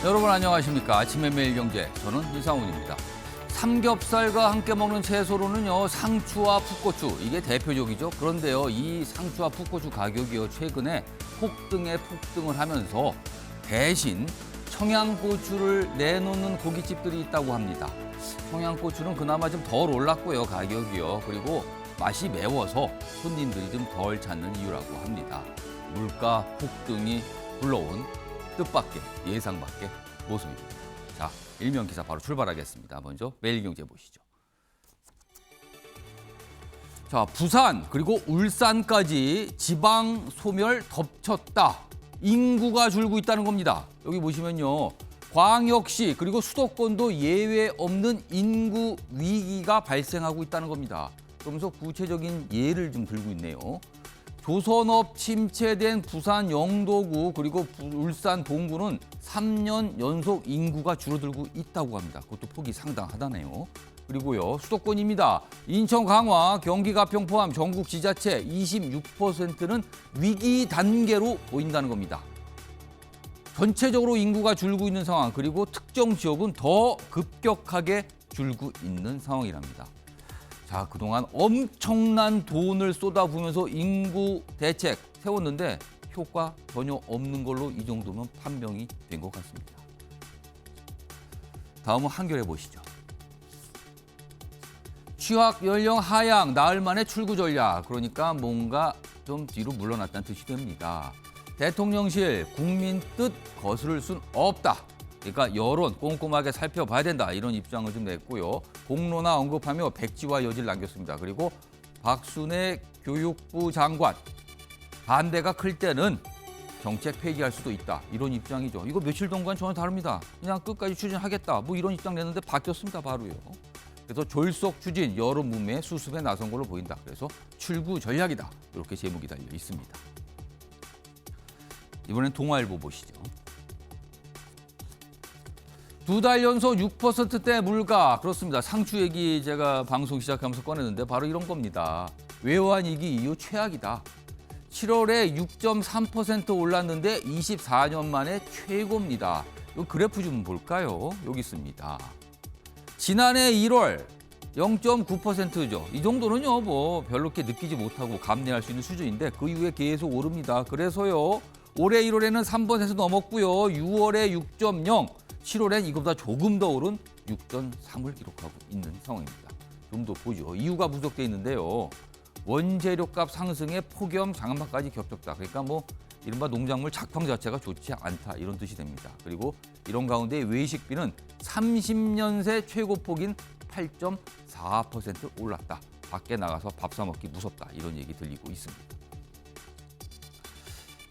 여러분 안녕하십니까. 아침의 매일경제, 저는 이상훈입니다. 삼겹살과 함께 먹는 채소로는요, 상추와 풋고추, 이게 대표적이죠. 그런데요, 이 상추와 풋고추 가격이요, 최근에 폭등을 하면서 대신 청양고추를 내놓는 고깃집들이 있다고 합니다. 청양고추는 그나마 좀 덜 올랐고요, 가격이요. 그리고 맛이 매워서 손님들이 좀 덜 찾는 이유라고 합니다. 물가 폭등이 불러온 뜻밖의 예상 밖의 모습입니다. 자, 일면 기사 바로 출발하겠습니다. 먼저 매일경제 보시죠. 자, 부산 그리고 울산까지 지방 소멸 덮쳤다. 인구가 줄고 있다는 겁니다. 여기 보시면요. 광역시 그리고 수도권도 예외 없는 인구 위기가 발생하고 있다는 겁니다. 그러면서 구체적인 예를 좀 들고 있네요. 조선업 침체된 부산 영도구 그리고 울산 동구는 3년 연속 인구가 줄어들고 있다고 합니다. 그것도 폭이 상당하다네요. 그리고요, 수도권입니다. 인천, 강화, 경기, 가평 포함 전국 지자체 26%는 위기 단계로 보인다는 겁니다. 전체적으로 인구가 줄고 있는 상황, 그리고 특정 지역은 더 급격하게 줄고 있는 상황이랍니다. 자, 그동안 엄청난 돈을 쏟아부으면서 인구 대책 세웠는데 효과 전혀 없는 걸로 이 정도면 판명이 된 것 같습니다. 다음은 한겨레 보시죠. 취학 연령 하향, 나흘 만에 출구 전략. 그러니까 뭔가 좀 뒤로 물러났다는 뜻이 됩니다. 대통령실 국민 뜻 거스를 순 없다. 그러니까 여론 꼼꼼하게 살펴봐야 된다. 이런 입장을 좀 냈고요. 공론화 언급하며 백지화 여지를 남겼습니다. 그리고 박순애 교육부 장관, 반대가 클 때는 정책 폐기할 수도 있다. 이런 입장이죠. 이거 며칠 동안 전혀 다릅니다. 그냥 끝까지 추진하겠다. 뭐 이런 입장 냈는데 바뀌었습니다. 바로요. 그래서 졸속 추진, 여론 문매 수습에 나선 걸로 보인다. 그래서 출구 전략이다. 이렇게 제목이 달려 있습니다. 이번엔 동아일보 보시죠. 2달 연속 6%대 물가. 그렇습니다. 상추 얘기 제가 방송 시작하면서 꺼냈는데 바로 이런 겁니다. 외환위기 이후 최악이다. 7월에 6.3% 올랐는데 24년 만에 최고입니다. 이 그래프 좀 볼까요? 여기 있습니다. 지난해 1월 0.9%죠. 이 정도는요, 뭐 별로 이렇게 느끼지 못하고 감내할 수 있는 수준인데 그 이후에 계속 오릅니다. 그래서요, 올해 1월에는 3%에서 넘었고요. 6월에 6.0, 7월엔 이거보다 조금 더 오른 6.3을 기록하고 있는 상황입니다. 좀 더 보죠. 이유가 분석돼 있는데요. 원재료값 상승에 폭염, 장마까지 겹쳤다. 그러니까 뭐 이른바 농작물 작황 자체가 좋지 않다. 이런 뜻이 됩니다. 그리고 이런 가운데 외식비는 30년 새 최고폭인 8.4% 올랐다. 밖에 나가서 밥 사 먹기 무섭다. 이런 얘기 들리고 있습니다.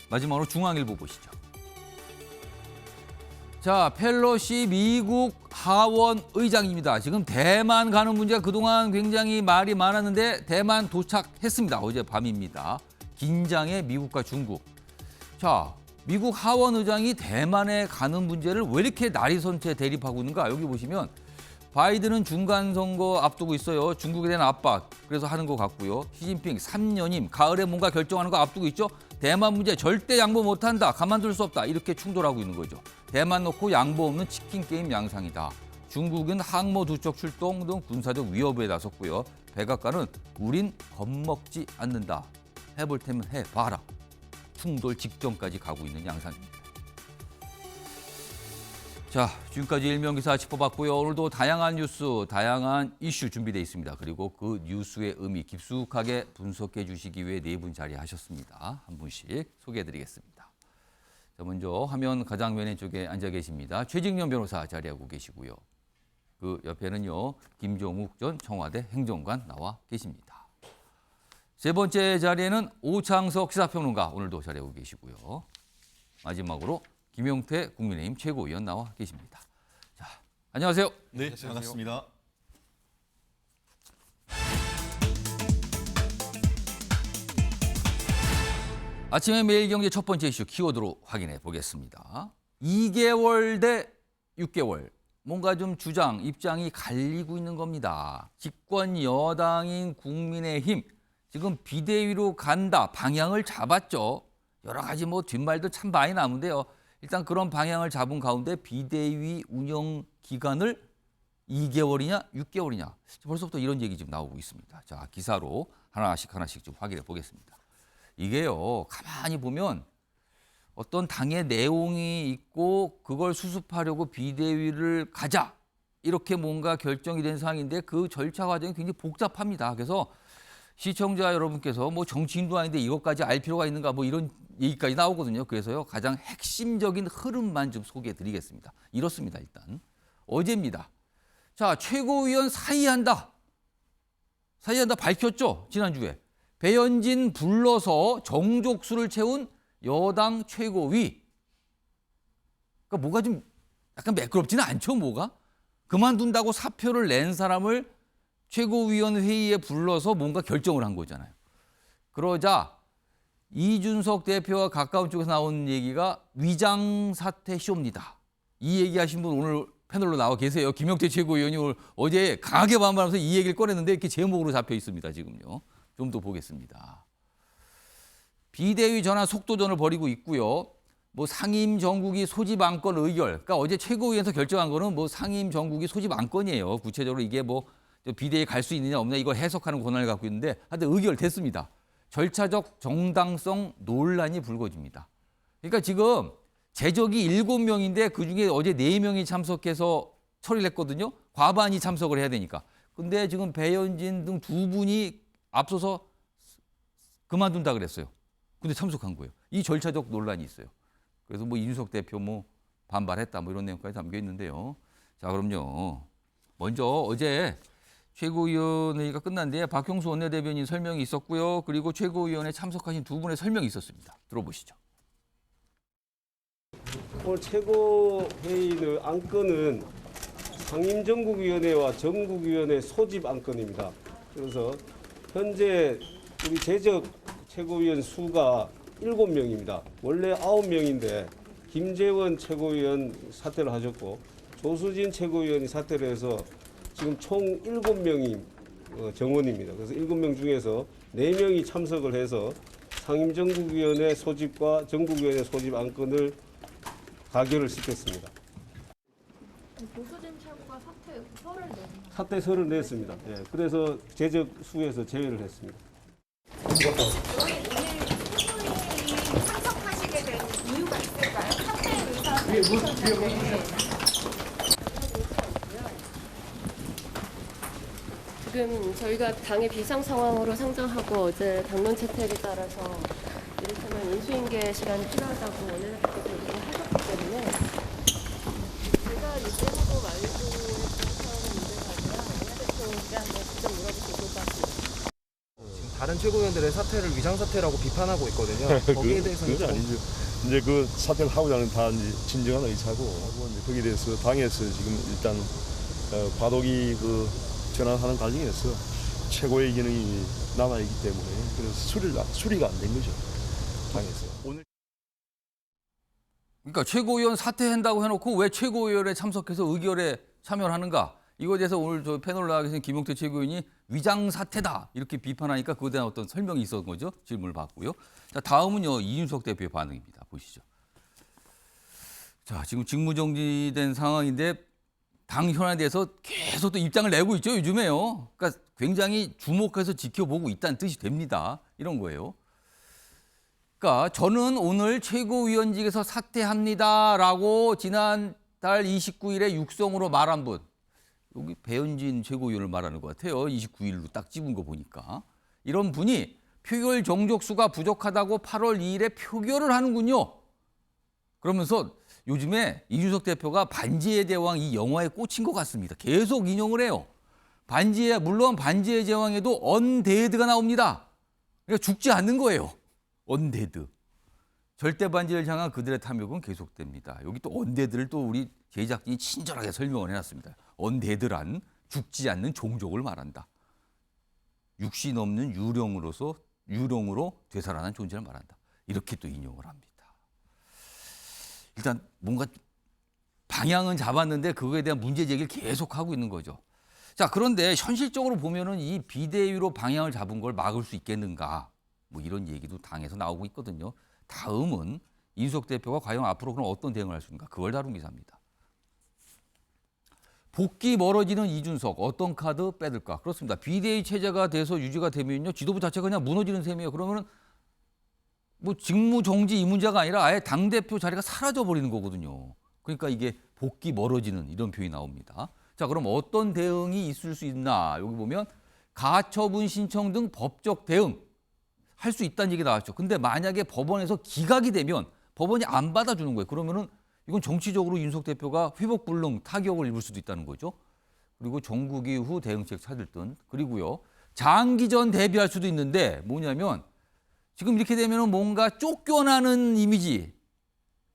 마지막으로 중앙일보 보시죠. 자, 펠로시 미국 하원 의장입니다. 지금 대만 가는 문제가 그동안 굉장히 말이 많았는데 대만 도착했습니다. 어제 밤입니다. 긴장의 미국과 중국. 자, 미국 하원 의장이 대만에 가는 문제를 왜 이렇게 나리선체 대립하고 있는가? 여기 보시면 바이든은 중간 선거 앞두고 있어요. 중국에 대한 압박, 그래서 하는 것 같고요. 시진핑 3년임, 가을에 뭔가 결정하는 거 앞두고 있죠. 대만 문제 절대 양보 못한다, 가만둘 수 없다, 이렇게 충돌하고 있는 거죠. 대만 놓고 양보 없는 치킨 게임 양상이다. 중국은 항모 두 척 출동 등 군사적 위협에 나섰고요. 백악관은 우린 겁먹지 않는다. 해볼 테면 해봐라. 충돌 직전까지 가고 있는 양상입니다. 자, 지금까지 일면기사 짚어봤고요. 오늘도 다양한 뉴스, 다양한 이슈 준비되어 있습니다. 그리고 그 뉴스의 의미 깊숙하게 분석해 주시기 위해 네 분 자리하셨습니다. 한 분씩 소개해드리겠습니다. 자, 먼저 화면 가장 왼쪽에 앉아 계십니다. 최직련 변호사 자리하고 계시고요. 그 옆에는요, 김종욱 전 청와대 행정관 나와 계십니다. 세 번째 자리에는 오창석 시사평론가 오늘도 자리하고 계시고요. 마지막으로 김용태 국민의힘 최고위원 나와 계십니다. 자, 안녕하세요. 네, 반갑습니다. 아침에 매일경제 첫 번째 이슈 키워드로 확인해 보겠습니다. 2개월 대 6개월. 뭔가 좀 주장, 입장이 갈리고 있는 겁니다. 집권 여당인 국민의힘 지금 비대위로 간다. 방향을 잡았죠. 여러 가지 뭐 뒷말도 참 많이 나오는데요. 일단 그런 방향을 잡은 가운데 비대위 운영 기간을 2개월이냐 6개월이냐 벌써부터 이런 얘기 지금 나오고 있습니다. 자, 기사로 하나씩 좀 확인해 보겠습니다. 이게요, 가만히 보면 어떤 당의 내용이 있고 그걸 수습하려고 비대위를 가자 이렇게 뭔가 결정이 된 사항인데 그 절차 과정이 굉장히 복잡합니다. 그래서 시청자 여러분께서 뭐 정치인도 아닌데 이것까지 알 필요가 있는가 뭐 이런 얘기까지 나오거든요. 그래서요, 가장 핵심적인 흐름만 좀 소개해 드리겠습니다. 이렇습니다. 일단 어제입니다. 자, 최고위원 사의한다 밝혔죠. 지난주에 배현진 불러서 정족수를 채운 여당 최고위. 그러니까 뭐가 좀 약간 매끄럽지는 않죠. 뭐가 그만둔다고 사표를 낸 사람을 최고위원 회의에 불러서 뭔가 결정을 한 거잖아요. 그러자 이준석 대표와 가까운 쪽에서 나온 얘기가 위장 사퇴 쇼입니다. 이 얘기하신 분 오늘 패널로 나와 계세요. 김용태 최고위원이 어제 강하게 반발하면서 이 얘기를 꺼냈는데 이렇게 제목으로 잡혀 있습니다. 지금요. 좀 더 보겠습니다. 비대위 전환 속도전을 벌이고 있고요. 뭐 상임 정국이 소집 안건 의결. 그러니까 어제 최고위에서 결정한 거는 뭐 상임 정국이 소집 안건이에요. 구체적으로 이게 뭐 비대위 갈 수 있느냐 없느냐 이거 해석하는 권한을 갖고 있는데 하여튼 의결됐습니다. 절차적 정당성 논란이 불거집니다. 그러니까 지금 재적이 7명인데 그중에 어제 4명이 참석해서 처리를 했거든요. 과반이 참석을 해야 되니까. 근데 지금 배현진 등 2분이 앞서서 그만둔다 그랬어요. 근데 참석한 거예요. 이 절차적 논란이 있어요. 그래서 뭐 이준석 대표 뭐 반발했다 뭐 이런 내용까지 담겨 있는데요. 자, 그럼요. 먼저 어제 최고위원회의가 끝난 뒤에 박형수 원내대변인 설명이 있었고요. 그리고 최고위원회 참석하신 2분의 설명이 있었습니다. 들어보시죠. 오늘 최고회의의 안건은 상임정국위원회와 정국위원회 소집 안건입니다. 그래서 현재 우리 재적 최고위원 수가 7명입니다. 원래 9명인데 김재원 최고위원 사퇴를 하셨고 조수진 최고위원이 사퇴를 해서 지금 총 7명이 정원입니다. 그래서 7명 중에서 4명이 참석을 해서 상임정국위원회 소집과 정국위원회 소집 안건을 가결을 시켰습니다. 조수진 최고가 사퇴서를 냈나요? 사퇴서를 냈습니다. 예, 그래서 재적 수에서 제외를 했습니다. 오늘 최고위원회에 참석하시게 된 이유가 있을까요? 사퇴 의사를 내셨는데. 지금 저희가 당의 비상 상황으로 상정하고 어제 당론 채택에 따라서 이를테면 인수인계 시간이 필요하다고 원내대표께서 얘기를 하셨기 때문에 제가 유죄하고 말고의 사안은 문제가 아니라 원내대표께 한번 직접 물어보시면 좋을 것 같습니다. 지금 다른 최고위원들의 사퇴를 위장사퇴라고 비판하고 있거든요. 거기에 대해서는 그건 아니죠. 이제 그 사퇴를 하고자 하는 다 이제 진정한 의사고 이제 거기에 대해서 당에서 지금 일단 과도기 그 전환하는 과정에서 최고의 기능이 남아있기 때문에 그래서 수리가 안 된 거죠. 당에서. 오늘 그러니까 최고위원 사퇴한다고 해놓고 왜 최고위원에 참석해서 의결에 참여를 하는가? 이거에 대해서 오늘 저 패널 나와 계신 김용태 최고위원이 위장 사퇴다 이렇게 비판하니까 그거에 대한 어떤 설명이 있었던 거죠. 질문을 받고요. 자, 다음은요 이준석 대표의 반응입니다. 보시죠. 자, 지금 직무정지된 상황인데 당 현안에 대해서 계속 또 입장을 내고 있죠, 요즘에요. 그러니까 굉장히 주목해서 지켜보고 있다는 뜻이 됩니다. 이런 거예요. 그러니까 저는 오늘 최고위원직에서 사퇴합니다라고 지난달 29일에 육성으로 말한 분. 여기 배현진 최고위원을 말하는 것 같아요. 29일로 딱 집은 거 보니까. 이런 분이 표결 정족수가 부족하다고 8월 2일에 표결을 하는군요. 그러면서 요즘에 이준석 대표가 반지의 제왕 이 영화에 꽂힌 것 같습니다. 계속 인용을 해요. 물론 반지의 제왕에도 언데드가 나옵니다. 그러니까 죽지 않는 거예요. 언데드. 절대 반지를 향한 그들의 탐욕은 계속됩니다. 여기 또 언데드를 또 우리 제작진이 친절하게 설명을 해놨습니다. 언데드란 죽지 않는 종족을 말한다. 육신 없는 유령으로 되살아난 존재를 말한다. 이렇게 또 인용을 합니다. 일단 뭔가 방향은 잡았는데 그거에 대한 문제 제기를 계속하고 있는 거죠. 자, 그런데 현실적으로 보면은 이 비대위로 방향을 잡은 걸 막을 수 있겠는가? 뭐 이런 얘기도 당에서 나오고 있거든요. 다음은 이준석 대표가 과연 앞으로 그럼 어떤 대응을 할 수 있는가? 그걸 다룬 기사입니다. 복귀 멀어지는 이준석 어떤 카드 빼들까? 그렇습니다. 비대위 체제가 돼서 유지가 되면요. 지도부 자체가 그냥 무너지는 셈이에요. 그러면은 뭐 직무 정지 이 문제가 아니라 아예 당대표 자리가 사라져 버리는 거거든요. 그러니까 이게 복귀 멀어지는 이런 표현이 나옵니다. 자, 그럼 어떤 대응이 있을 수 있나? 여기 보면 가처분 신청 등 법적 대응 할 수 있다는 얘기 나왔죠. 근데 만약에 법원에서 기각이 되면 법원이 안 받아주는 거예요. 그러면은 이건 정치적으로 윤석 대표가 회복불능 타격을 입을 수도 있다는 거죠. 그리고 정국이 후 대응책 찾을 듯. 그리고요. 장기전 대비할 수도 있는데 뭐냐면 지금 이렇게 되면은 뭔가 쫓겨나는 이미지,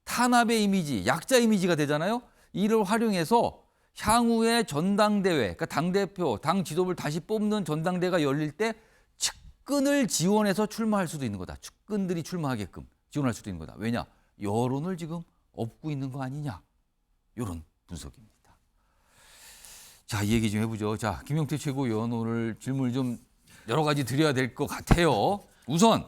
탄압의 이미지, 약자 이미지가 되잖아요. 이를 활용해서 향후에 전당대회, 그러니까 당대표, 당 지도부를 다시 뽑는 전당대회가 열릴 때 측근을 지원해서 출마할 수도 있는 거다. 측근들이 출마하게끔 지원할 수도 있는 거다. 왜냐? 여론을 지금 업고 있는 거 아니냐. 이런 분석입니다. 자, 이 얘기 좀 해보죠. 자, 김용태 최고위원 오늘 질문을 좀 여러 가지 드려야 될 것 같아요. 우선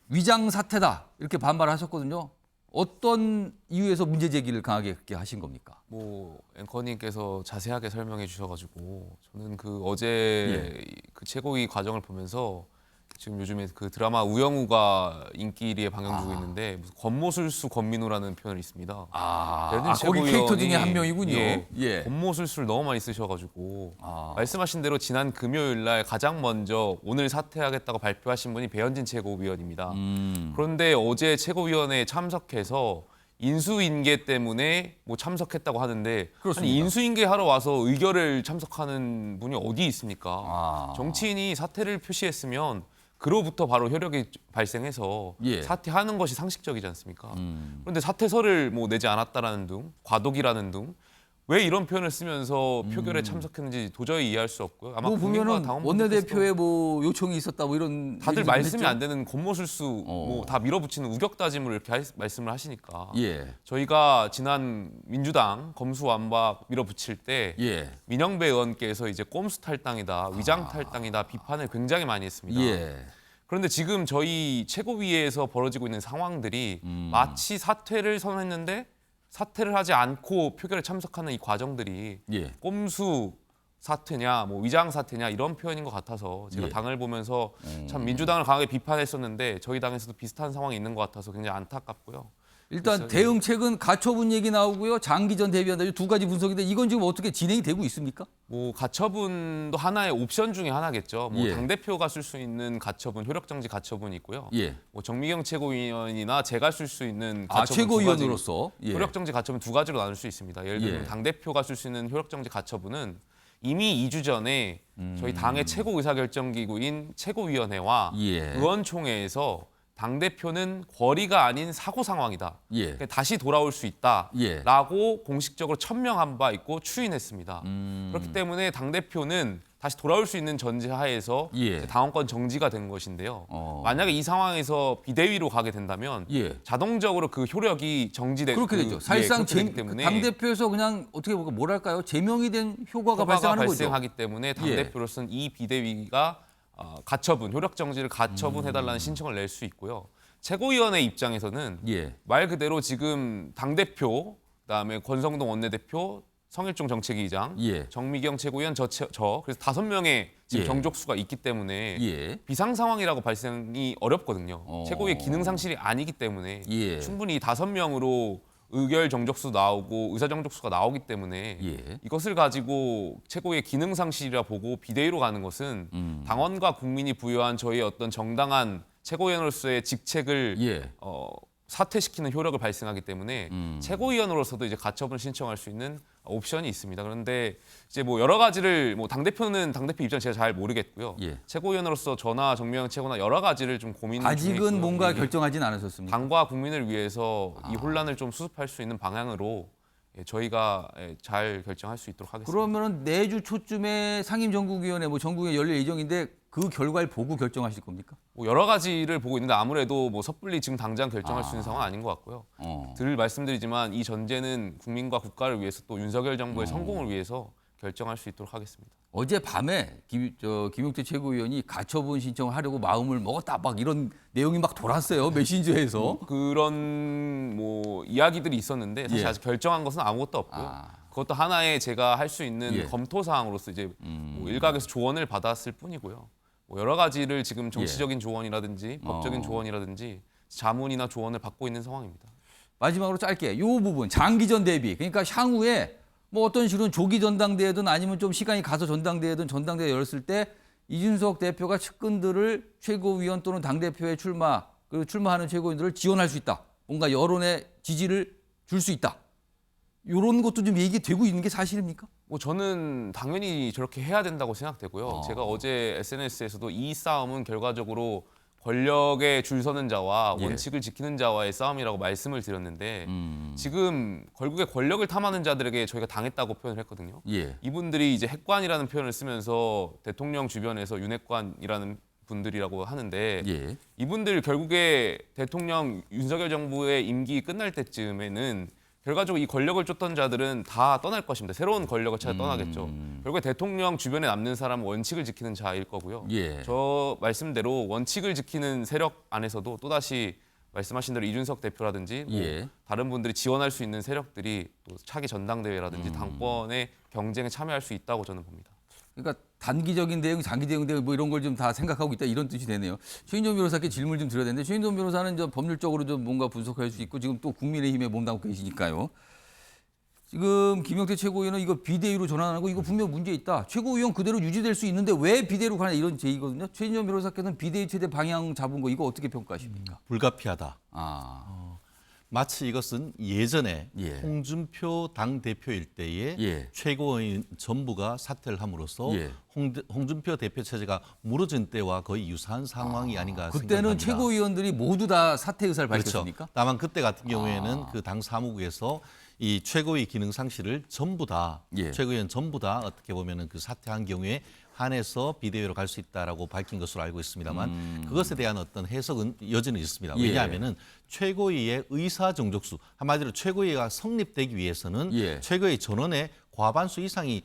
위장 사태다 이렇게 반발하셨거든요. 어떤 이유에서 문제 제기를 강하게 그렇게 하신 겁니까? 뭐 앵커님께서 자세하게 설명해 주셔가지고 저는 그 어제 그 최고위 과정을 보면서 지금 요즘에 그 드라마 우영우가 인기 1위에 방영되고 있는데 무슨 권모술수 권민우라는 표현이 있습니다. 거기 캐릭터 중에 한 명이군요. 예. 권모술수를 너무 많이 쓰셔가지고 말씀하신 대로 지난 금요일 날 가장 먼저 오늘 사퇴하겠다고 발표하신 분이 배현진 최고위원입니다. 그런데 어제 최고위원회에 참석해서 인수인계 때문에 뭐 참석했다고 하는데 그렇습니다. 아니, 인수인계 하러 와서 의결을 참석하는 분이 어디 있습니까? 정치인이 사퇴를 표시했으면 그로부터 바로 효력이 발생해서 사퇴하는 것이 상식적이지 않습니까? 그런데 사퇴서를 뭐 내지 않았다라는 등, 과도기라는 등 왜 이런 표현을 쓰면서 표결에 참석했는지 도저히 이해할 수 없고요. 아마 뭐 보면은 원내대표의 뭐 요청이 있었다 뭐 이런 다들 얘기도 말씀이 했죠? 안 되는 권모술수 뭐 다 밀어붙이는 우격다짐으로 이렇게 말씀을 하시니까 예. 저희가 지난 민주당 검수완박 밀어붙일 때 예. 민영배 의원께서 이제 꼼수 탈당이다, 위장 탈당이다 비판을 굉장히 많이 했습니다. 예. 그런데 지금 저희 최고위에서 벌어지고 있는 상황들이 마치 사퇴를 선언했는데 사퇴를 하지 않고 표결에 참석하는 이 과정들이 꼼수 사퇴냐, 뭐 위장 사퇴냐 이런 표현인 것 같아서 제가 당을 보면서 참 민주당을 강하게 비판했었는데 저희 당에서도 비슷한 상황이 있는 것 같아서 굉장히 안타깝고요. 일단 대응책은 가처분 얘기 나오고요. 장기전 대비한다. 이 두 가지 분석인데 이건 지금 어떻게 진행이 되고 있습니까? 뭐 가처분도 하나의 옵션 중에 하나겠죠. 뭐 당대표가 쓸 수 있는 가처분, 효력정지 가처분이 있고요. 뭐 정미경 최고위원이나 제가 쓸 수 있는 가처분 최고위원으로서 효력정지 가처분 두 가지로 나눌 수 있습니다. 예를 들면 당대표가 쓸 수 있는 효력정지 가처분은 이미 2주 전에 저희 당의 최고 의사결정기구인 최고위원회와 의원총회에서 당대표는 권리가 아닌 사고 상황이다. 그러니까 다시 돌아올 수 있다라고 공식적으로 천명한 바 있고 추인했습니다. 그렇기 때문에 당대표는 다시 돌아올 수 있는 전제하에서 당원권 정지가 된 것인데요. 만약에 이 상황에서 비대위로 가게 된다면 자동적으로 그 효력이 정지되고 그렇게 되죠. 사실상 당대표에서 그냥 어떻게 보면 뭐랄까요? 제명이 된 효과가 발생하기 때문에 당대표로서는 이 비대위가 가처분, 효력정지를 가처분해달라는 신청을 낼 수 있고요. 최고위원회 입장에서는 말 그대로 지금 당대표, 그다음에 권성동 원내대표, 성일종 정책위의장, 정미경 최고위원, 저 그래서 5명의 지금 정족수가 있기 때문에 비상 상황이라고 발생이 어렵거든요. 최고위의 기능 상실이 아니기 때문에 충분히 5명으로 의결 정족수 나오고 의사 정족수가 나오기 때문에 이것을 가지고 최고의 기능 상실이라 보고 비대위로 가는 것은 당원과 국민이 부여한 저희의 어떤 정당한 최고위원으로서의 직책을 사퇴시키는 효력을 발생하기 때문에 최고위원으로서도 이제 가처분을 신청할 수 있는 옵션이 있습니다. 그런데 이제 뭐 여러 가지를 뭐 당대표는 당대표 입장 제가 잘 모르겠고요. 최고위원으로서 저나 정미경 최고나 여러 가지를 좀 고민 중에 아직은 있고요. 뭔가 결정하진 않으셨습니까? 당과 국민을 위해서 이 혼란을 좀 수습할 수 있는 방향으로 저희가 잘 결정할 수 있도록 하겠습니다. 그러면은 내주 초쯤에 상임정국위원회 뭐 전국에 열릴 예정인데 그 결과를 보고 결정하실 겁니까? 뭐 여러 가지를 보고 있는데 아무래도 뭐 섣불리 지금 당장 결정할 수 있는 상황은 아닌 것 같고요. 늘 말씀드리지만 이 전제는 국민과 국가를 위해서 또 윤석열 정부의 성공을 위해서 결정할 수 있도록 하겠습니다. 어젯밤에 김용태 최고위원이 가처분 신청을 하려고 마음을 먹었다 막 이런 내용이 막 돌았어요. 메신저에서. 그런 뭐 이야기들이 있었는데 사실 예. 아직 결정한 것은 아무것도 없고요. 그것도 하나의 제가 할 수 있는 예. 검토 사항으로서 이제 뭐 일각에서 조언을 받았을 뿐이고요. 뭐 여러 가지를 지금 정치적인 조언이라든지 법적인 조언이라든지 자문이나 조언을 받고 있는 상황입니다. 마지막으로 짧게 이 부분 장기전 대비. 그러니까 향후에 뭐 어떤 식으로 조기 전당대회든 아니면 좀 시간이 가서 전당대회든 전당대회 열었을 때 이준석 대표가 측근들을 최고위원 또는 당대표에 출마하는 최고위원들을 지원할 수 있다. 뭔가 여론의 지지를 줄 수 있다. 이런 것도 좀 얘기되고 있는 게 사실입니까? 뭐 저는 당연히 저렇게 해야 된다고 생각되고요. 제가 어제 SNS에서도 이 싸움은 결과적으로 권력에 줄 서는 자와 예. 원칙을 지키는 자와의 싸움이라고 말씀을 드렸는데 지금 결국에 권력을 탐하는 자들에게 저희가 당했다고 표현을 했거든요. 예. 이분들이 이제 핵관이라는 표현을 쓰면서 대통령 주변에서 윤핵관이라는 분들이라고 하는데 예. 이분들 결국에 대통령 윤석열 정부의 임기 끝날 때쯤에는 결과적으로 이 권력을 쫓던 자들은 다 떠날 것입니다. 새로운 권력을 찾아 떠나겠죠. 결국에 대통령 주변에 남는 사람은 원칙을 지키는 자일 거고요. 예. 저 말씀대로 원칙을 지키는 세력 안에서도 또다시 말씀하신 대로 이준석 대표라든지 뭐 예. 다른 분들이 지원할 수 있는 세력들이 또 차기 전당대회라든지 당권의 경쟁에 참여할 수 있다고 저는 봅니다. 그러니까 단기적인 대응, 장기적인 대응 뭐 이런 걸 좀 다 생각하고 있다 이런 뜻이 되네요. 최인종 변호사께 질문을 좀 드려야 되는데 최인종 변호사는 좀 법률적으로 좀 뭔가 분석할 수 있고 지금 또 국민의힘에 몸담고 계시니까요. 지금 김용태 최고위원은 이거 비대위로 전환하고 이거 분명 문제 있다. 최고위원 그대로 유지될 수 있는데 왜 비대위로 가냐 이런 제의거든요. 최인종 변호사께서는 비대위 최대 방향 잡은 거 이거 어떻게 평가하십니까? 불가피하다. 마치 이것은 예전에 예. 홍준표 당대표일 때에 예. 최고위원 전부가 사퇴를 함으로써 예. 홍준표 대표 체제가 무너진 때와 거의 유사한 상황이 아닌가 그때는 생각합니다. 최고위원들이 모두 다 사퇴 의사를 그렇죠. 밝혔습니까? 다만 그때 같은 경우에는 그 당 사무국에서 이 최고위 기능 상실을 전부 다 예. 최고위원 전부 다 어떻게 보면은 그 사퇴한 경우에 한해서 비대위로 갈 수 있다라고 밝힌 것으로 알고 있습니다만 그것에 대한 어떤 해석은 여전히 있습니다. 예. 왜냐하면은 최고위의 의사 정족수 한마디로 최고위가 성립되기 위해서는 예. 최고위 전원의 과반수 이상이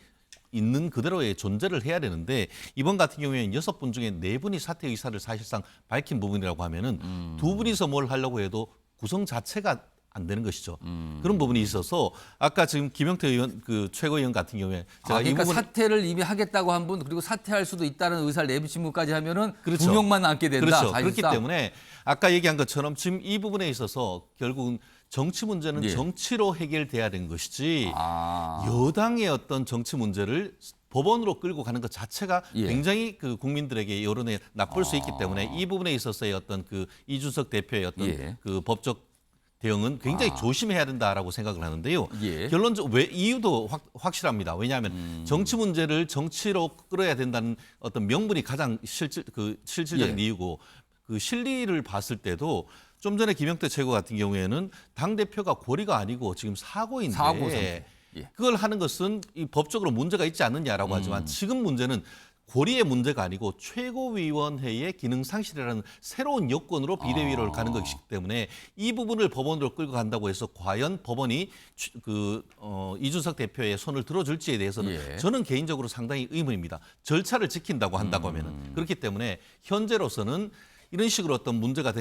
있는 그대로의 존재를 해야 되는데 이번 같은 경우에는 6분 중에 4분이 사퇴 의사를 사실상 밝힌 부분이라고 하면은 2분이서 뭘 하려고 해도 구성 자체가 안 되는 것이죠. 그런 부분이 있어서 아까 지금 김용태 의원 그 최고위원 같은 경우에 제가 그러니까 이 부분 사퇴를 이미 하겠다고 한 분 그리고 사퇴할 수도 있다는 의사를 내비친 분까지 하면은 그렇죠. 2명만 남게 된다. 그렇죠. 사실상. 그렇기 때문에 아까 얘기한 것처럼 지금 이 부분에 있어서 결국은 정치 문제는 예. 정치로 해결돼야 되는 것이지 아. 여당의 어떤 정치 문제를 법원으로 끌고 가는 것 자체가 예. 굉장히 그 국민들에게 여론에 나쁠 수 있기 때문에 이 부분에 있어서의 어떤 그 이준석 대표의 어떤 예. 그 법적 대응은 굉장히 조심해야 된다라고 생각을 하는데요. 예. 결론적으로 왜 이유도 확실합니다. 왜냐하면 정치 문제를 정치로 끌어야 된다는 어떤 명분이 가장 실질적인 예. 이유고 그 실리를 봤을 때도 좀 전에 김용태 최고 같은 경우에는 당 대표가 고리가 아니고 지금 사고인데 사고 상태. 예. 그걸 하는 것은 이 법적으로 문제가 있지 않느냐라고 하지만 지금 문제는 고리의 문제가 아니고 최고위원회의 기능 상실이라는 새로운 여건으로 비대위로 가는 것이기 때문에 이 부분을 법원으로 끌고 간다고 해서 과연 법원이 이준석 대표의 손을 들어줄지에 대해서는 예. 저는 개인적으로 상당히 의문입니다. 절차를 지킨다고 한다고 하면은 그렇기 때문에 현재로서는 이런 식으로 어떤 문제가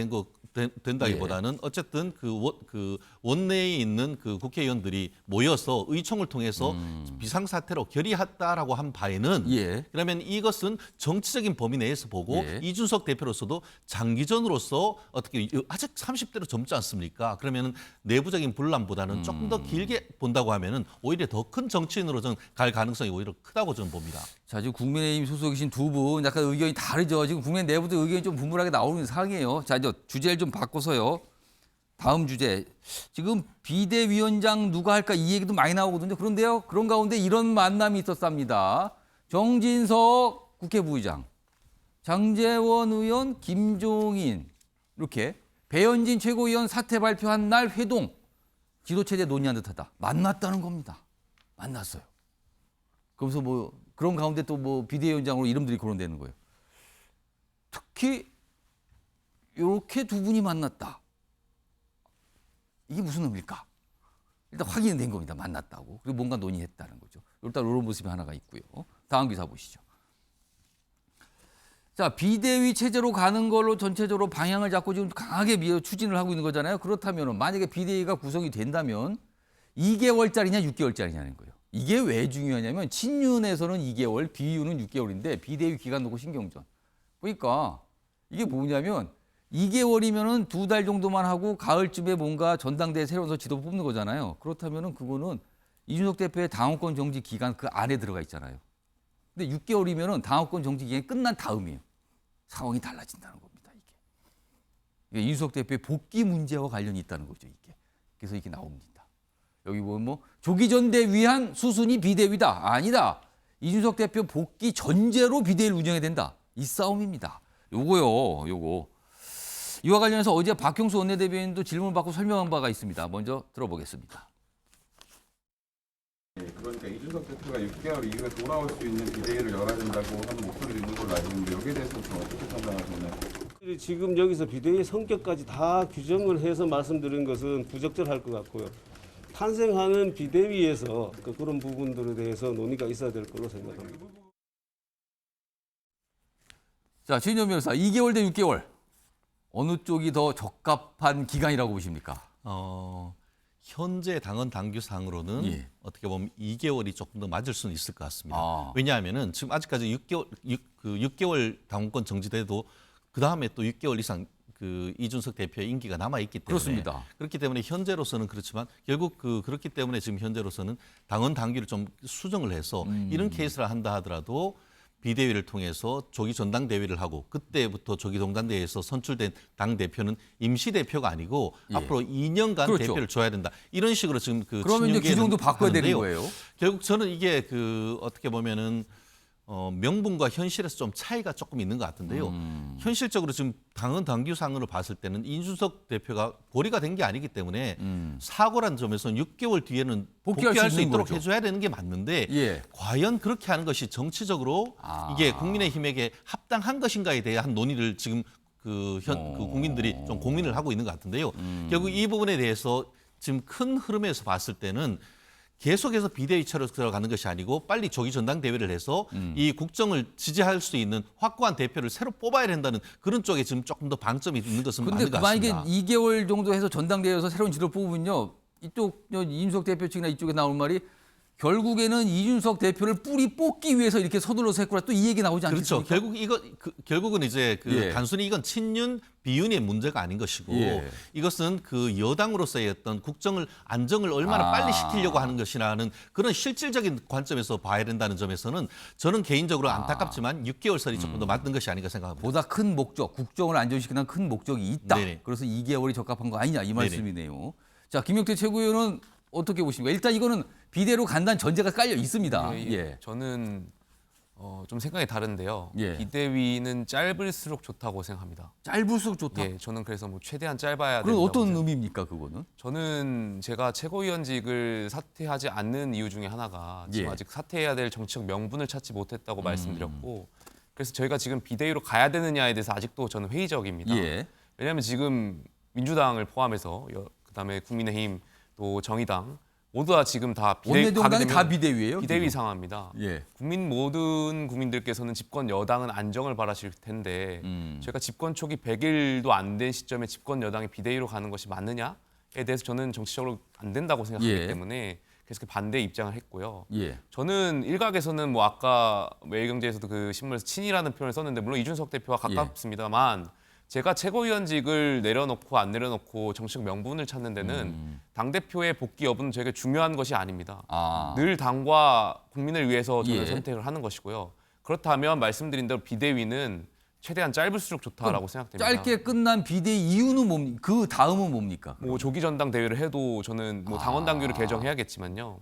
된다기보다는 어쨌든 그 원내에 있는 그 국회의원들이 모여서 의총을 통해서 비상사태로 결의했다라고 한 바에는 예. 그러면 이것은 정치적인 범위 내에서 보고 예. 이준석 대표로서도 장기전으로서 어떻게 아직 30대로 젊지 않습니까? 그러면은 내부적인 분란보다는 조금 더 길게 본다고 하면은 오히려 더 큰 정치인으로 저는 갈 가능성이 오히려 크다고 저는 봅니다. 자, 지금 국민의힘 소속이신 두 분 약간 의견이 다르죠. 지금 국민의 내부도 의견이 좀 분분하게 나오는 상황이에요. 자, 이제 주제를 좀 바꿔서요. 다음 주제. 지금 비대위원장 누가 할까 이 얘기도 많이 나오거든요. 그런데요. 그런 가운데 이런 만남이 있었답니다. 정진석 국회 부의장, 장제원 의원, 김종인 이렇게 배현진 최고위원 사퇴 발표한 날 회동 지도체제 논의한 듯하다. 만났다는 겁니다. 만났어요. 그러면서 뭐 그런 가운데 또 뭐 비대위원장으로 이름들이 거론되는 거예요. 특히 이렇게 두 분이 만났다. 이게 무슨 의미일까? 일단 확인된 겁니다. 만났다고. 그리고 뭔가 논의했다는 거죠. 일단 이런 모습이 하나가 있고요. 다음 기사 보시죠. 자, 비대위 체제로 가는 걸로 전체적으로 방향을 잡고 지금 강하게 추진을 하고 있는 거잖아요. 그렇다면 만약에 비대위가 구성이 된다면 2개월짜리냐 6개월짜리냐는 거예요. 이게 왜 중요하냐면 친윤에서는 2개월, 비윤은 6개월인데 비대위 기간 놓고 신경전. 그러니까 이게 뭐냐면 2개월이면은 2달 정도만 하고 가을쯤에 뭔가 전당대회 새로운 지도부 뽑는 거잖아요. 그렇다면은 그거는 이준석 대표의 당원권 정지 기간 그 안에 들어가 있잖아요. 근데 6개월이면은 당원권 정지 기간이 끝난 다음이에요. 상황이 달라진다는 겁니다. 이게 이준석 대표의 복귀 문제와 관련이 있다는 거죠. 이게. 그래서 이게 나옵니다. 여기 보면 뭐 조기 전대 위한 수순이 비대위다. 아니다. 이준석 대표 복귀 전제로 비대위를 운영해야 된다. 이 싸움입니다. 요거요. 요거. 이와 관련해서 어제 박형수 원내대변인도 질문을 받고 설명한 바가 있습니다. 먼저 들어보겠습니다. 그러니까 이준석 대표가 6개월 이후에 돌아올 수 있는 비대위를 열어야 된다고 하는 목소리도 있는 걸로 알고 있는데 여기에 대해서 좀 어떻게 판단하시나요? 지금 여기서 비대위 성격까지 다 규정을 해서 말씀드린 것은 부적절할 것 같고요. 탄생하는 비대위에서 그런 부분들에 대해서 논의가 있어야 될 걸로 생각합니다. 자, 최인현 변호사, 2개월 대 6개월. 어느 쪽이 더 적합한 기간이라고 보십니까? 현재 당헌 당규상으로는 예. 어떻게 보면 2개월이 조금 더 맞을 수는 있을 것 같습니다. 아. 왜냐하면은 지금 아직까지 6개월 당원권 정지돼도 그 다음에 또 6개월 이상 그 이준석 대표의 임기가 남아 있기 때문에 그렇습니다. 그렇기 때문에 현재로서는 그렇지만 결국 그렇기 때문에 지금 현재로서는 당헌 당규를 좀 수정을 해서 이런 케이스를 한다 하더라도 비대위를 통해서 조기 전당대회를 하고 그때부터 조기 전당대회에서 선출된 당 대표는 임시 대표가 아니고 예. 앞으로 2년간 그렇죠. 대표를 줘야 된다. 이런 식으로 지금 그러면 이제 규정도 바꿔야 되는 거예요. 결국 저는 이게 어떻게 보면은 명분과 현실에서 좀 차이가 조금 있는 것 같은데요. 현실적으로 지금 당헌 당규상으로 봤을 때는 이준석 대표가 고리가 된 게 아니기 때문에 사고란 점에서는 6개월 뒤에는 복귀할 수 있도록 거죠. 해줘야 되는 게 맞는데 예. 과연 그렇게 하는 것이 정치적으로 이게 국민의힘에게 합당한 것인가에 대한 논의를 지금 그 국민들이 좀 고민을 하고 있는 것 같은데요. 결국 이 부분에 대해서 지금 큰 흐름에서 봤을 때는 계속해서 비대위처로 들어가는 것이 아니고 빨리 조기 전당대회를 해서 이 국정을 지지할 수 있는 확고한 대표를 새로 뽑아야 된다는 그런 쪽에 지금 조금 더 방점이 있는 것은 근데 맞는 것 만약에 같습니다. 2개월 정도 해서 전당대회에서 새로운 지도를 뽑으면요. 이쪽 이준석 대표 측이나 이쪽에 나올 말이 결국에는 이준석 대표를 뿌리 뽑기 위해서 이렇게 서둘러서 했구나 또 이 얘기 나오지 않겠습니까? 그렇죠. 결국은 이제 예. 단순히 이건 친윤 비윤의 문제가 아닌 것이고 예. 이것은 그 여당으로서의 어떤 국정을 안정을 얼마나 빨리 시키려고 하는 것이라는 그런 실질적인 관점에서 봐야 된다는 점에서는 저는 개인적으로 안타깝지만 6개월설이 조금 더 맞는 것이 아닌가 생각합니다. 보다 큰 목적, 국정을 안정시키는 큰 목적이 있다. 네네. 그래서 2개월이 적합한 거 아니냐 이 말씀이네요. 자, 김용태 최고위원은 어떻게 보십니까? 일단 이거는 비대로 간다는 전제가 깔려 있습니다. 예. 저는 좀 생각이 다른데요. 예. 비대위는 짧을수록 좋다고 생각합니다. 짧을수록 좋다. 예, 저는 그래서 뭐 최대한 짧아야 그럼 된다고 어떤 생각합니다. 의미입니까, 그거는? 저는 제가 최고위원직을 사퇴하지 않는 이유 중에 하나가 지금 예. 아직 사퇴해야 될 정치적 명분을 찾지 못했다고 말씀드렸고 그래서 저희가 지금 비대위로 가야 되느냐에 대해서 아직도 저는 회의적입니다. 예. 왜냐하면 지금 민주당을 포함해서 그다음에 국민의힘 또 정의당 모두 다 지금 다 원내정당이 다 비대위예요? 비대위 상황입니다. 예. 모든 국민들께서는 집권 여당은 안정을 바라실 텐데 저희가 집권 초기 100일도 안 된 시점에 집권 여당이 비대위로 가는 것이 맞느냐에 대해서 저는 정치적으로 안 된다고 생각하기 예. 때문에 그래서 반대 입장을 했고요. 예. 저는 일각에서는 뭐 아까 매일경제에서도 그 신문에서 친이라는 표현을 썼는데 물론 이준석 대표와 가깝습니다만 제가 최고위원직을 내려놓고 안 내려놓고 정치적 명분을 찾는 데는 당대표의 복귀 여부는 되게 중요한 것이 아닙니다. 늘 당과 국민을 위해서 저는 예. 선택을 하는 것이고요. 그렇다면 말씀드린 대로 비대위는 최대한 짧을수록 좋다라고 생각됩니다. 짧게 끝난 비대위 이유는 뭡니까? 그 다음은 뭡니까? 뭐 조기 전당 대회를 해도 저는 뭐 당원 당규를 개정해야겠지만요.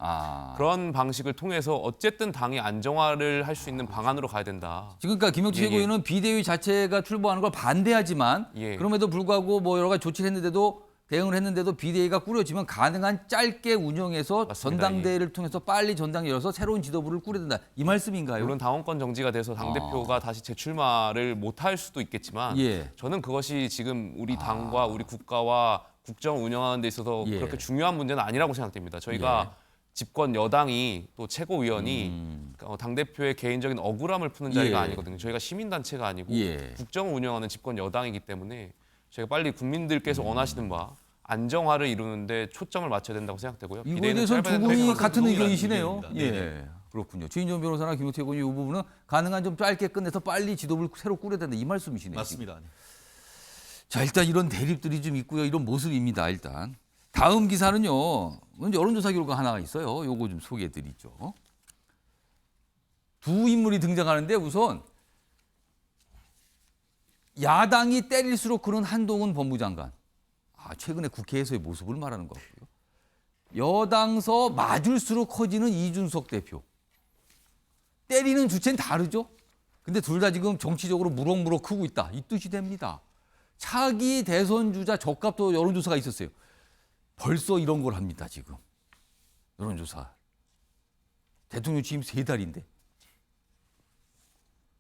그런 방식을 통해서 어쨌든 당이 안정화를 할 수 있는 방안으로 가야 된다. 지금 그러니까 김용태 예, 최고위원은 비대위 자체가 출범하는 걸 반대하지만 예. 그럼에도 불구하고 뭐 여러 가지 조치를 했는데도 대응을 했는데도 비대위가 꾸려지면 가능한 짧게 운영해서 맞습니다. 전당대회를 통해서 빨리 전당에 열어서 새로운 지도부를 꾸려야 된다. 이 말씀인가요? 물론 당원권 정지가 돼서 당대표가 다시 재출마를 못할 수도 있겠지만 예. 저는 그것이 지금 우리 당과 우리 국가와 국정을 운영하는 데 있어서 예. 그렇게 중요한 문제는 아니라고 생각됩니다. 저희가 집권 여당이 또 최고위원이 당대표의 개인적인 억울함을 푸는 자리가 예. 아니거든요. 저희가 시민단체가 아니고 예. 국정을 운영하는 집권 여당이기 때문에 저희가 빨리 국민들께서 원하시는 바 안정화를 이루는데 초점을 맞춰야 된다고 생각되고요. 이거에 비대위는 대해서는 짧아야 두 된다고 분이 생각합니다. 같은 동일한 의견이시네요. 의견입니다. 예, 그렇군요. 최인정 변호사나 김용태 의원이 이 부분은 가능한 좀 짧게 끝내서 빨리 지도부를 새로 꾸려야 된다 이 말씀이시네요. 맞습니다. 자, 일단 이런 대립들이 좀 있고요. 이런 모습입니다. 일단 다음 기사는요. 여론조사 결과 하나가 있어요. 요거 좀 소개해드리죠. 두 인물이 등장하는데 우선 야당이 때릴수록 그런 한동훈 법무장관. 최근에 국회에서의 모습을 말하는 거고요. 여당서 맞을수록 커지는 이준석 대표. 때리는 주체는 다르죠. 근데 둘 다 지금 정치적으로 무럭무럭 크고 있다. 이 뜻이 됩니다. 차기 대선 주자 적합도 여론조사가 있었어요. 벌써 이런 걸 합니다, 지금. 여론조사. 대통령 취임 3달인데.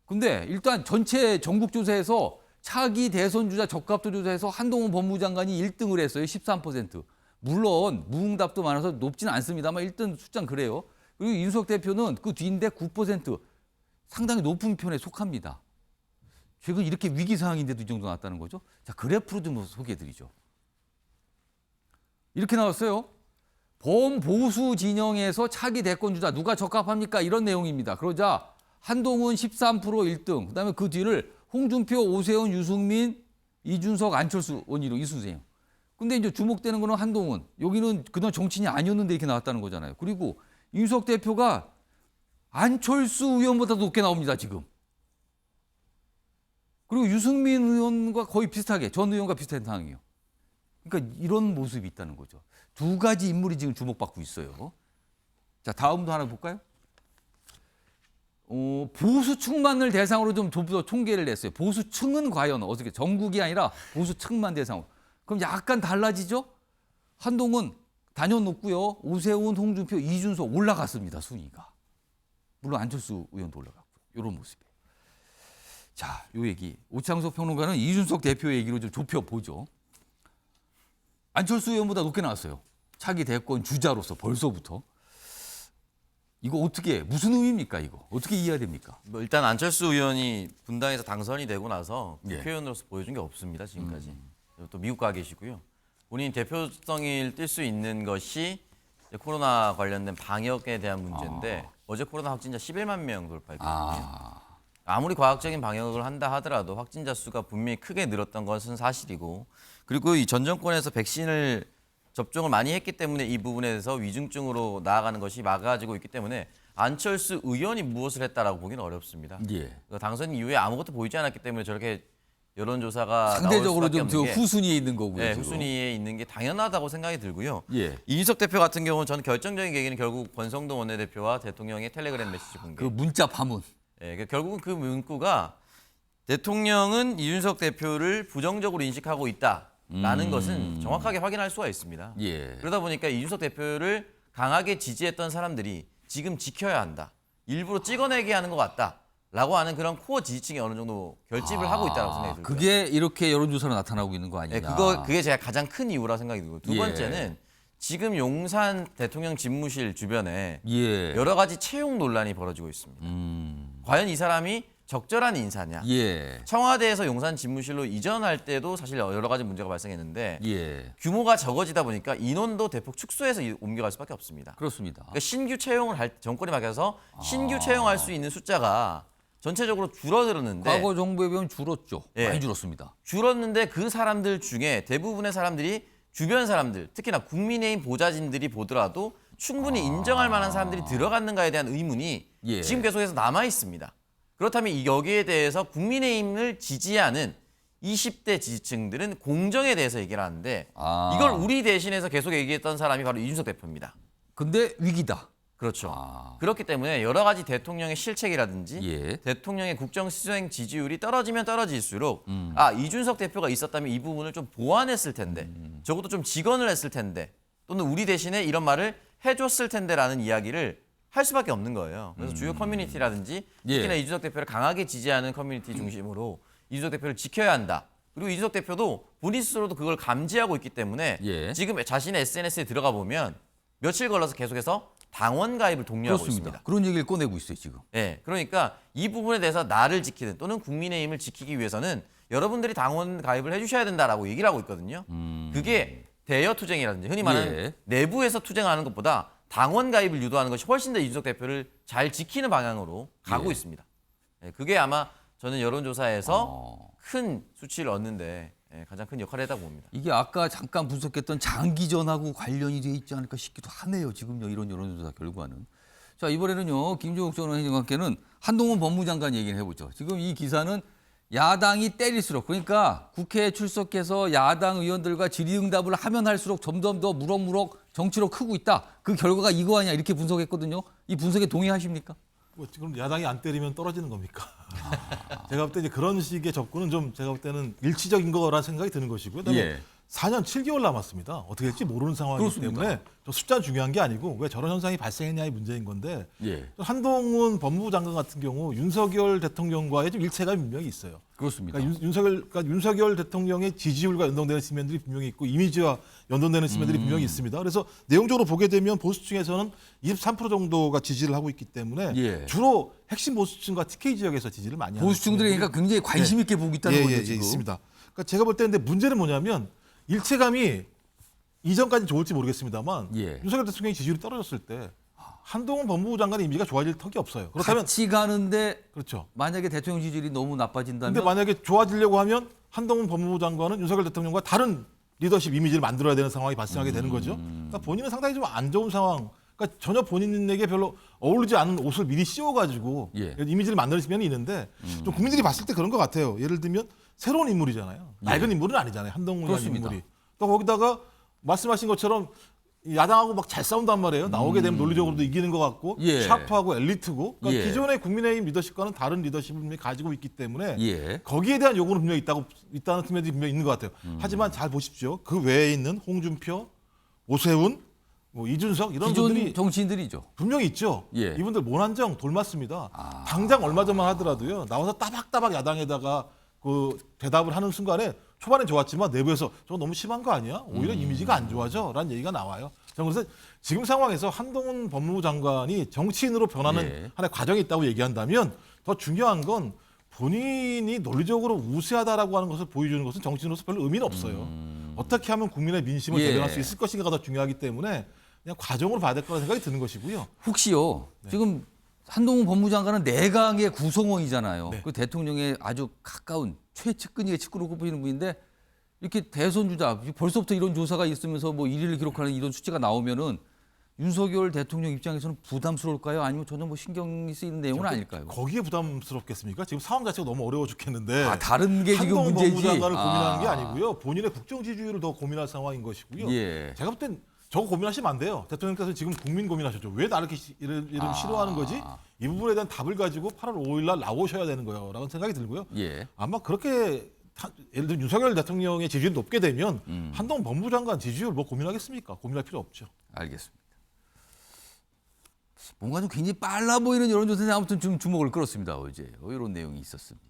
근데 일단 전체 전국조사에서 차기 대선 주자 적합도 조사에서 한동훈 법무장관이 1등을 했어요. 13%. 물론 무응답도 많아서 높지는 않습니다만 1등 숫자는 그래요. 그리고 이준석 대표는 그 뒤인데 9%. 상당히 높은 편에 속합니다. 최근 이렇게 위기 상황인데도 이 정도 나왔다는 거죠. 자, 그래프로 좀 소개해드리죠. 이렇게 나왔어요. 범보수 진영에서 차기 대권 주자 누가 적합합니까? 이런 내용입니다. 그러자 한동훈 13% 1등, 그다음에 그 뒤를 홍준표, 오세훈, 유승민, 이준석, 안철수 원희룡 이 순서예요. 근데 이제 주목되는 거는 한동훈. 여기는 그동안 정치인이 아니었는데 이렇게 나왔다는 거잖아요. 그리고 이준석 대표가 안철수 의원보다 높게 나옵니다, 지금. 그리고 유승민 의원과 거의 비슷하게, 전 의원과 비슷한 상황이에요. 그러니까 이런 모습이 있다는 거죠. 두 가지 인물이 지금 주목받고 있어요. 자, 다음도 하나 볼까요? 보수층만을 대상으로 좀 더 통계를 냈어요. 보수층은 과연 어떻게 전국이 아니라 보수층만 대상으로. 그럼 약간 달라지죠? 한동훈 단연 높고요. 오세훈, 홍준표, 이준석 올라갔습니다. 순위가. 물론 안철수 의원도 올라갔고요. 이런 모습이에요. 자, 요 얘기. 오창석 평론가는 이준석 대표 얘기로 좀 좁혀보죠. 안철수 의원보다 높게 나왔어요. 차기 대권 주자로서 벌써부터. 이거 어떻게 무슨 의미입니까? 이거 어떻게 이해해야 됩니까? 뭐 일단 안철수 의원이 분당에서 당선이 되고 나서 예. 국회의원으로서 보여준 게 없습니다. 지금까지. 또 미국 가 계시고요. 본인 대표성을 띌 수 있는 것이 이제 코로나 관련된 방역에 대한 문제인데 어제 코로나 확진자 11만 명 돌파했거든요. 아무리 과학적인 방역을 한다 하더라도 확진자 수가 분명히 크게 늘었던 것은 사실이고, 그리고 이 전 정권에서 백신을 접종을 많이 했기 때문에 이 부분에 대해서 위중증으로 나아가는 것이 막아지고 있기 때문에 안철수 의원이 무엇을 했다라고 보기는 어렵습니다. 예. 당선 이후에 아무것도 보이지 않았기 때문에 저렇게 여론조사가 상대적으로 좀 나올 수밖에 없는 게 후순위에 있는 거고요. 네, 지금. 후순위에 있는 게 당연하다고 생각이 들고요. 예. 이준석 대표 같은 경우는 저는 결정적인 계기는 결국 권성동 원내대표와 대통령의 텔레그램 메시지 공개. 그 문자 파문. 예, 결국은 그 문구가 대통령은 이준석 대표를 부정적으로 인식하고 있다라는 것은 정확하게 확인할 수가 있습니다. 예. 그러다 보니까 이준석 대표를 강하게 지지했던 사람들이 지금 지켜야 한다. 일부러 찍어내게 하는 것 같다라고 하는 그런 코어 지지층이 어느 정도 결집을 하고 있다고 생각이 들고요. 그게 이렇게 여론조사로 나타나고 있는 거 아니냐. 네, 그게 제가 가장 큰 이유라 생각이 들고요. 두 예. 번째는 지금 용산 대통령 집무실 주변에 예. 여러 가지 채용 논란이 벌어지고 있습니다. 과연 이 사람이 적절한 인사냐? 예. 청와대에서 용산 집무실로 이전할 때도 사실 여러 가지 문제가 발생했는데 예. 규모가 적어지다 보니까 인원도 대폭 축소해서 옮겨갈 수밖에 없습니다. 그렇습니다. 그러니까 신규 채용을 할 정권이 바뀌어서 신규 채용할 수 있는 숫자가 전체적으로 줄어들었는데 과거 정부에 비하면 줄었죠. 예. 많이 줄었습니다. 줄었는데 그 사람들 중에 대부분의 사람들이 주변 사람들, 특히나 국민의힘 보좌진들이 보더라도 충분히 인정할 만한 사람들이 들어갔는가에 대한 의문이 예. 지금 계속해서 남아 있습니다. 그렇다면 여기에 대해서 국민의힘을 지지하는 20대 지지층들은 공정에 대해서 얘기를 하는데 이걸 우리 대신해서 계속 얘기했던 사람이 바로 이준석 대표입니다. 근데 위기다. 그렇죠. 그렇기 때문에 여러 가지 대통령의 실책이라든지 예. 대통령의 국정 수행 지지율이 떨어지면 떨어질수록 이준석 대표가 있었다면 이 부분을 좀 보완했을 텐데 적어도 좀 직언을 했을 텐데 또는 우리 대신에 이런 말을 해줬을 텐데라는 이야기를 할 수밖에 없는 거예요. 그래서 주요 커뮤니티라든지 특히나 예. 이준석 대표를 강하게 지지하는 커뮤니티 중심으로 이준석 대표를 지켜야 한다. 그리고 이준석 대표도 본인 스스로도 그걸 감지하고 있기 때문에 예. 지금 자신의 SNS에 들어가 보면 며칠 걸러서 계속해서 당원 가입을 독려하고 그렇습니다. 있습니다. 그런 얘기를 꺼내고 있어요 지금. 예, 그러니까 이 부분에 대해서 나를 지키든 또는 국민의힘을 지키기 위해서는 여러분들이 당원 가입을 해주셔야 된다라고 얘기를 하고 있거든요. 그게 대여 투쟁이라든지 흔히 말하는 예. 내부에서 투쟁하는 것보다 당원 가입을 유도하는 것이 훨씬 더 이준석 대표를 잘 지키는 방향으로 가고 예. 있습니다. 예, 그게 아마 저는 여론조사에서 큰 수치를 얻는데 가장 큰 역할을 했다고 봅니다. 이게 아까 잠깐 분석했던 장기전하고 관련이 돼 있지 않을까 싶기도 하네요. 지금요 이런 여론조사 결과는. 자 이번에는요 김종욱 전 행정관께는 한동훈 법무장관 얘기를 해보죠. 지금 이 기사는 야당이 때릴수록 그러니까 국회에 출석해서 야당 의원들과 질의응답을 하면 할수록 점점 더 무럭무럭 정치로 크고 있다. 그 결과가 이거 아니야 이렇게 분석했거든요. 이 분석에 동의하십니까? 뭐 지금 야당이 안 때리면 떨어지는 겁니까? 제가 볼 때 이제 그런 식의 접근은 좀 제가 볼 때는 일치적인 거라는 생각이 드는 것이고요. 그다음에 예. 4년 7개월 남았습니다. 어떻게 될지 모르는 상황이기 그렇습니다. 때문에 저 숫자는 중요한 게 아니고 왜 저런 현상이 발생했냐의 문제인 건데 예. 한동훈 법무부 장관 같은 경우 윤석열 대통령과의 좀 일체가 분명히 있어요. 그렇습니다. 그러니까 윤석열 대통령의 지지율과 연동되는 측면들이 분명히 있고 이미지와 연동되는 측면들이 분명히 있습니다. 그래서 내용적으로 보게 되면 보수층에서는 23% 정도가 지지를 하고 있기 때문에 예. 주로 핵심 보수층과 TK 지역에서 지지를 많이 하는 보수층들이 그러니까 굉장히 관심 있게 보고 있다는 거죠 지금. 있습니다. 그러니까 제가 볼 때 근데 문제는 뭐냐면 일체감이 이전까지 좋을지 모르겠습니다만 예. 윤석열 대통령이 지지율이 떨어졌을 때 한동훈 법무부 장관의 이미지가 좋아질 턱이 없어요. 그렇다면 같이 가는데 그렇죠. 만약에 대통령 지지율이 너무 나빠진다면 근데 만약에 좋아지려고 하면 한동훈 법무부 장관은 윤석열 대통령과 다른 리더십 이미지를 만들어야 되는 상황이 발생하게 되는 거죠. 그러니까 본인은 상당히 좀 안 좋은 상황. 그러니까 전혀 본인에게 별로 어울리지 않은 옷을 미리 씌워가지고 예. 이미지를 만드는 측면이 있는데 좀 국민들이 봤을 때 그런 것 같아요. 예를 들면 새로운 인물이잖아요. 낡은 인물은 아니잖아요. 한동훈이라는 그렇습니다. 인물이. 또 거기다가 말씀하신 것처럼 야당하고 막 잘 싸운단 말이에요. 나오게 되면 논리적으로도 이기는 것 같고 예. 샤프하고 엘리트고 그러니까 예. 기존의 국민의힘 리더십과는 다른 리더십을 분명히 가지고 있기 때문에 예. 거기에 대한 요구는 분명히 있다는 측면들이 분명히 있는 것 같아요. 하지만 잘 보십시오. 그 외에 있는 홍준표, 오세훈, 뭐 이준석 이런 기존 분들이 정치인들이죠. 분명히 있죠. 예. 이분들 모난정 돌맞습니다. 당장 얼마 전만 하더라도요. 나와서 따박따박 야당에다가 그 대답을 하는 순간에 초반엔 좋았지만 내부에서 저거 너무 심한 거 아니야? 오히려 이미지가 안 좋아져 라는 얘기가 나와요. 저는 그래서 지금 상황에서 한동훈 법무부 장관이 정치인으로 변하는 예. 하나의 과정이 있다고 얘기한다면 더 중요한 건 본인이 논리적으로 우세하다라고 하는 것을 보여주는 것은 정치인으로서 별로 의미는 없어요. 어떻게 하면 국민의 민심을 예. 대변할 수 있을 것인가가 더 중요하기 때문에 그냥 과정으로 봐야 될 거라는 생각이 드는 것이고요. 혹시요. 지금 한동훈 법무장관은 내각의 구성원이잖아요. 네. 그 대통령의 아주 가까운 최측근이게 측근으로 꼽히는 분인데 이렇게 대선 주자 벌써부터 이런 조사가 있으면서 뭐 1위를 기록하는 이런 수치가 나오면은 윤석열 대통령 입장에서는 부담스러울까요? 아니면 전혀 뭐 신경이 쓰이는 내용은 아닐까요? 거기에 부담스럽겠습니까? 지금 상황 자체가 너무 어려워 죽겠는데. 아, 다른 게 지금 한동훈 문제지. 법무장관을 고민하는 게 아. 아니고요. 본인의 국정 지지율을 더 고민할 상황인 것이고요. 예. 제가 볼 땐 저거 고민하시면 안 돼요. 대통령께서 지금 국민 고민하셨죠. 왜 나를 이렇게 이름 싫어하는 거지? 이 부분에 대한 답을 가지고 8월 5일 날 나오셔야 되는 거예요. 라는 생각이 들고요. 예. 아마 그렇게 예를 들어 윤석열 대통령의 지지율이 높게 되면 한동훈 법무장관 지지율 뭐 고민하겠습니까? 고민할 필요 없죠. 알겠습니다. 뭔가 좀 굉장히 빨라 보이는 여론조사에 아무튼 좀 주목을 끌었습니다. 어제 이런 내용이 있었습니다.